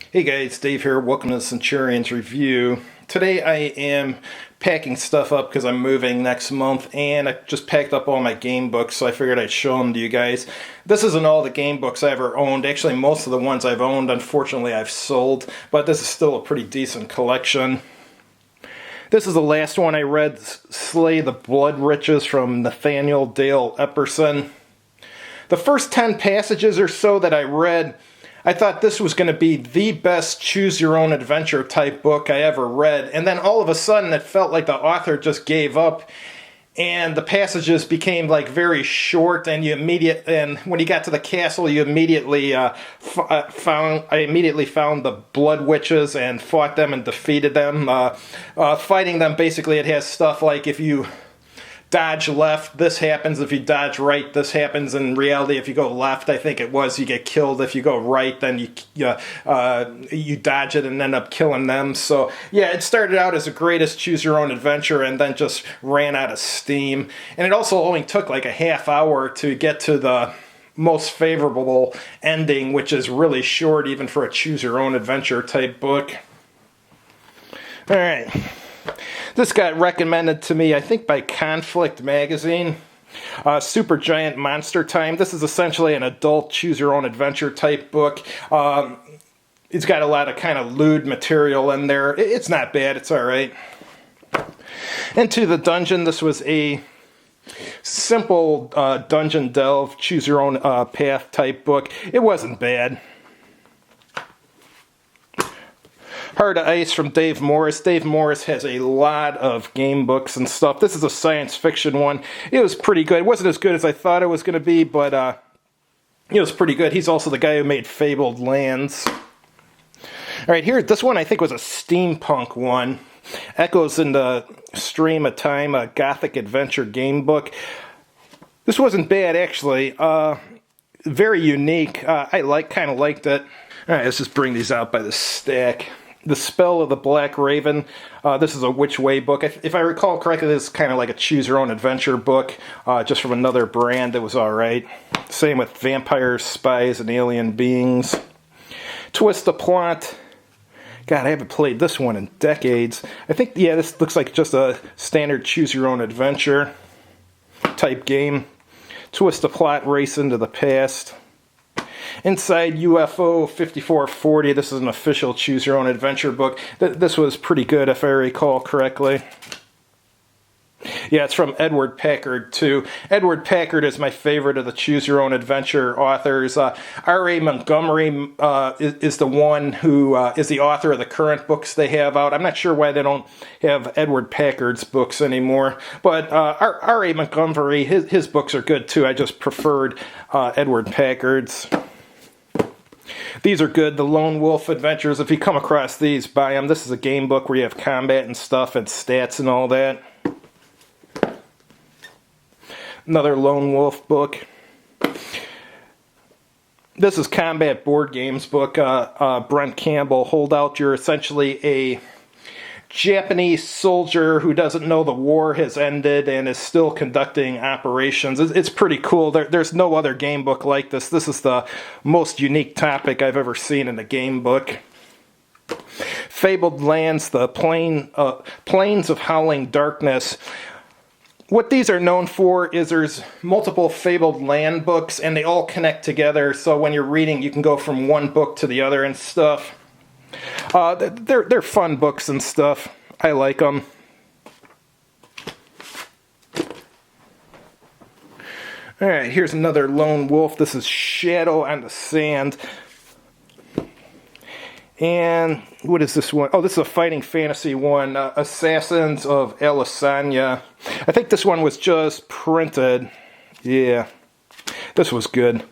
Hey guys, Dave here. Welcome to Centurion's Review. Today I am packing stuff up because I'm moving next month, and I just packed up all my game books, so I figured I'd show them to you guys. This isn't all the game books I ever owned. Actually, most of the ones I've owned, unfortunately, I've sold, but this is still a pretty decent collection. This is the last one I read, Slay the Blood Riches from Nathaniel Dale Epperson. The first 10 passages or so that I read, I thought this was going to be the best choose-your-own-adventure type book I ever read, and then all of a sudden it felt like the author just gave up, and the passages became like very short, and when you got to the castle, you immediately found the blood witches and fought them and defeated them. Fighting them, basically, it has stuff like if you dodge left, this happens. If you dodge right, this happens. In reality, if you go left, I think it was, you get killed. If you go right, then you dodge it and end up killing them. So yeah, it started out as a greatest choose-your-own-adventure and then just ran out of steam. And it also only took like a half hour to get to the most favorable ending, which is really short even for a choose-your-own-adventure type book. All right. This got recommended to me, I think, by Conflict Magazine. Super Giant Monster Time. This is essentially an adult choose-your-own-adventure type book. It's got a lot of kind of lewd material in there. It's not bad. It's all right. Into the Dungeon. This was a simple dungeon delve, choose-your-own-path type book. It wasn't bad. Heart of Ice from Dave Morris. Dave Morris has a lot of game books and stuff. This is a science fiction one. It was pretty good. It wasn't as good as I thought it was going to be, but it was pretty good. He's also the guy who made Fabled Lands. All right, here, this one I think was a steampunk one. Echoes in the Stream of Time, a gothic adventure game book. This wasn't bad, actually. Very unique. I kind of liked it. All right, let's just bring these out by the stack. The Spell of the Black Raven. This is a Which Way book. If I recall correctly, this is kind of like a choose-your-own-adventure book, just from another brand. It was all right. Same with Vampires, Spies, and Alien Beings. Twist the Plot. God, I haven't played this one in decades. I think, yeah, this looks like just a standard choose-your-own-adventure type game. Twist the Plot, Race into the Past. Inside UFO 5440, this is an official choose-your-own-adventure book. This was pretty good, if I recall correctly. Yeah, it's from Edward Packard, too. Edward Packard is my favorite of the choose-your-own-adventure authors. R.A. Montgomery is the one who is the author of the current books they have out. I'm not sure why they don't have Edward Packard's books anymore. But R.A. Montgomery, his books are good, too. I just preferred Edward Packard's. These are good. The Lone Wolf Adventures. If you come across these, buy them. This is a game book where you have combat and stuff and stats and all that. Another Lone Wolf book. This is Combat Board Games book. Brent Campbell. Hold Out. You're essentially a Japanese soldier who doesn't know the war has ended and is still conducting operations. It's pretty cool. There's no other game book like this. This is the most unique topic I've ever seen in a game book. Fabled Lands, the Plains of Howling Darkness. What these are known for is there's multiple Fabled Land books, and they all connect together, so when you're reading, you can go from one book to the other and stuff. They're fun books and stuff. I like them. Alright, here's another Lone Wolf. This is Shadow on the Sand. And what is this one? Oh, this is a fighting fantasy one. Assassins of Alisanya. I think this one was just printed. Yeah, this was good.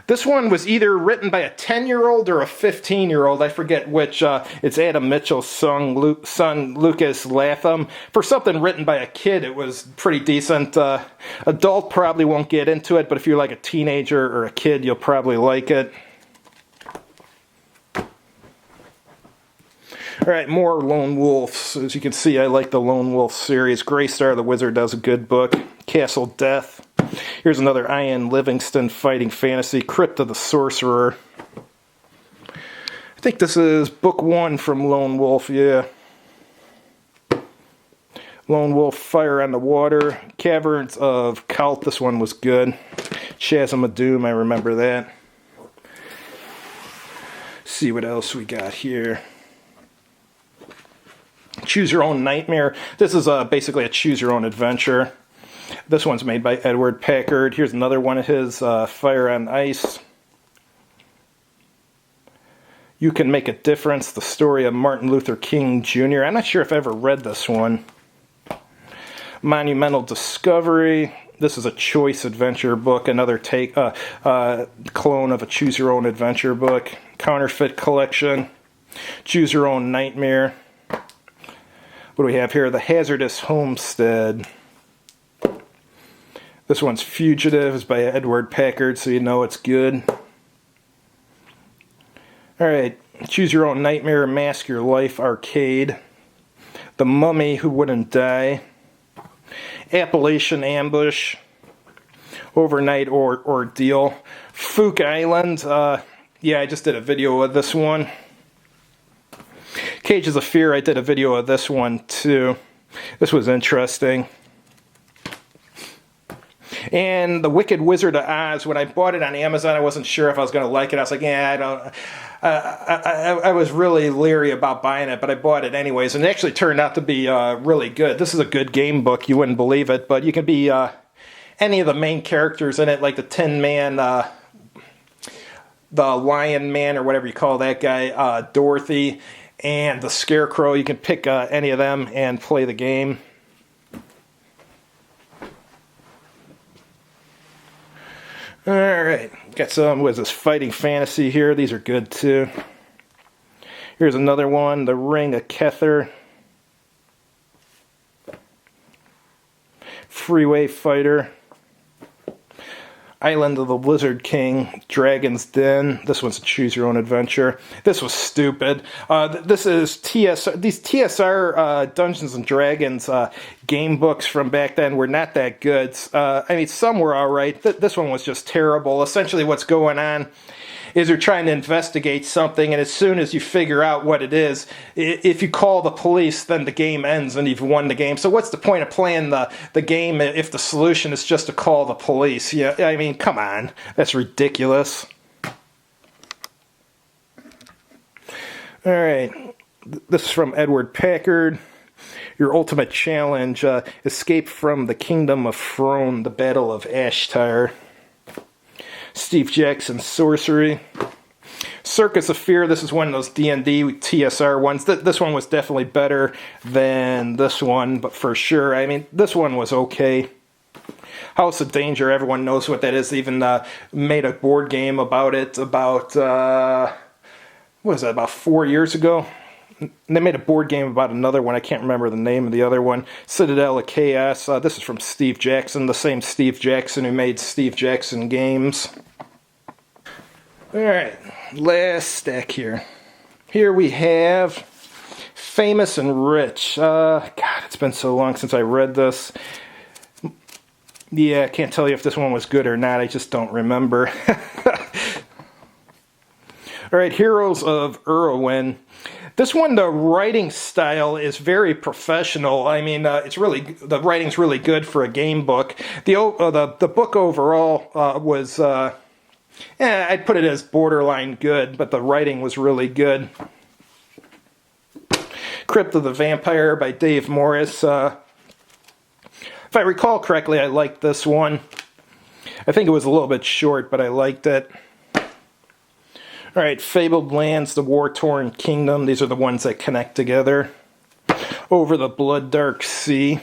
This one was either written by a 10-year-old or a 15-year-old. I forget which. It's Adam Mitchell's son, Lucas Latham. For something written by a kid, it was pretty decent. Adult probably won't get into it, but if you're like a teenager or a kid, you'll probably like it. Alright, more Lone Wolves. As you can see, I like the Lone Wolf series. Graystar the Wizard does a good book. Castle Death. Here's another Ian Livingstone fighting fantasy, Crypt of the Sorcerer. I think this is book 1 from Lone Wolf, yeah. Lone Wolf, Fire on the Water, Caverns of Cult, this one was good. Chasm of Doom, I remember that. See what else we got here. Choose Your Own Nightmare. This is basically a choose your own adventure. This one's made by Edward Packard. Here's another one of his, Fire on Ice. You Can Make a Difference, the story of Martin Luther King Jr. I'm not sure if I ever read this one. Monumental Discovery. This is a choice adventure book, another clone of a choose your own adventure book. Counterfeit Collection. Choose Your Own Nightmare. What do we have here? The Hazardous Homestead. This one's Fugitive. It's by Edward Packard, so you know it's good. Alright, Choose Your Own Nightmare, Mask Your Life Arcade. The Mummy Who Wouldn't Die. Appalachian Ambush. Overnight Ordeal. Fook Island. Yeah, I just did a video of this one. Cages of Fear, I did a video of this one too. This was interesting. And The Wicked Wizard of Oz, when I bought it on Amazon, I wasn't sure if I was going to like it. I was like, yeah, I don't... I was really leery about buying it, but I bought it anyways, and it actually turned out to be really good. This is a good game book, you wouldn't believe it, but you can be any of the main characters in it, like the Tin Man, the Lion Man, or whatever you call that guy, Dorothy, and the Scarecrow. You can pick any of them and play the game. Alright, got some, what is this, fighting fantasy here. These are good too. Here's another one, The Ring of Kether. Freeway Fighter. Island of the Lizard King, Dragon's Den. This one's a choose your own adventure. This was stupid. This is TSR. These TSR Dungeons and Dragons game books from back then were not that good. I mean, some were all right. This one was just terrible. Essentially, what's going on is you're trying to investigate something, and as soon as you figure out what it is, if you call the police, then the game ends and you've won the game. So what's the point of playing the game if the solution is just to call the police? Yeah, I mean, come on. That's ridiculous. All right. This is from Edward Packard. Your Ultimate Challenge, Escape from the Kingdom of Throne, The Battle of Ashtar. Steve Jackson Sorcery. Circus of Fear, this is one of those D&D TSR ones. This one was definitely better than this one, but for sure, I mean, this one was okay. House of Danger, everyone knows what that is. They even made a board game about it about, what was that, about 4 years ago? They made a board game about another one. I can't remember the name of the other one. Citadel of Chaos. This is from Steve Jackson, the same Steve Jackson who made Steve Jackson Games. Alright, last stack here. Here we have Famous and Rich. God, it's been so long since I read this. Yeah, I can't tell you if this one was good or not. I just don't remember. Alright, Heroes of Erwin. This one, the writing style is very professional. I mean, the writing's really good for a game book. The book overall was, I'd put it as borderline good, but the writing was really good. Crypt of the Vampire by Dave Morris. If I recall correctly, I liked this one. I think it was a little bit short, but I liked it. Alright, Fabled Lands, The War-Torn Kingdom. These are the ones that connect together. Over the Blood Dark Sea.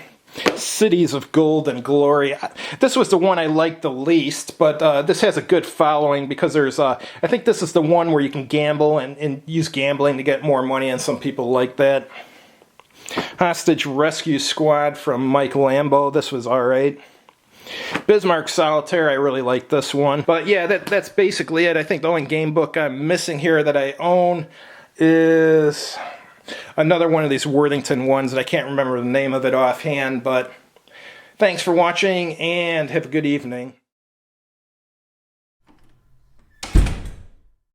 Cities of Gold and Glory. This was the one I liked the least, but this has a good following because there's, I think this is the one where you can gamble and use gambling to get more money, and some people like that. Hostage Rescue Squad from Mike Lambo. This was alright. Bismarck Solitaire, I really like this one. But yeah, that's basically it. I think the only game book I'm missing here that I own is another one of these Worthington ones, and I can't remember the name of it offhand, but Thanks for watching and have a good evening.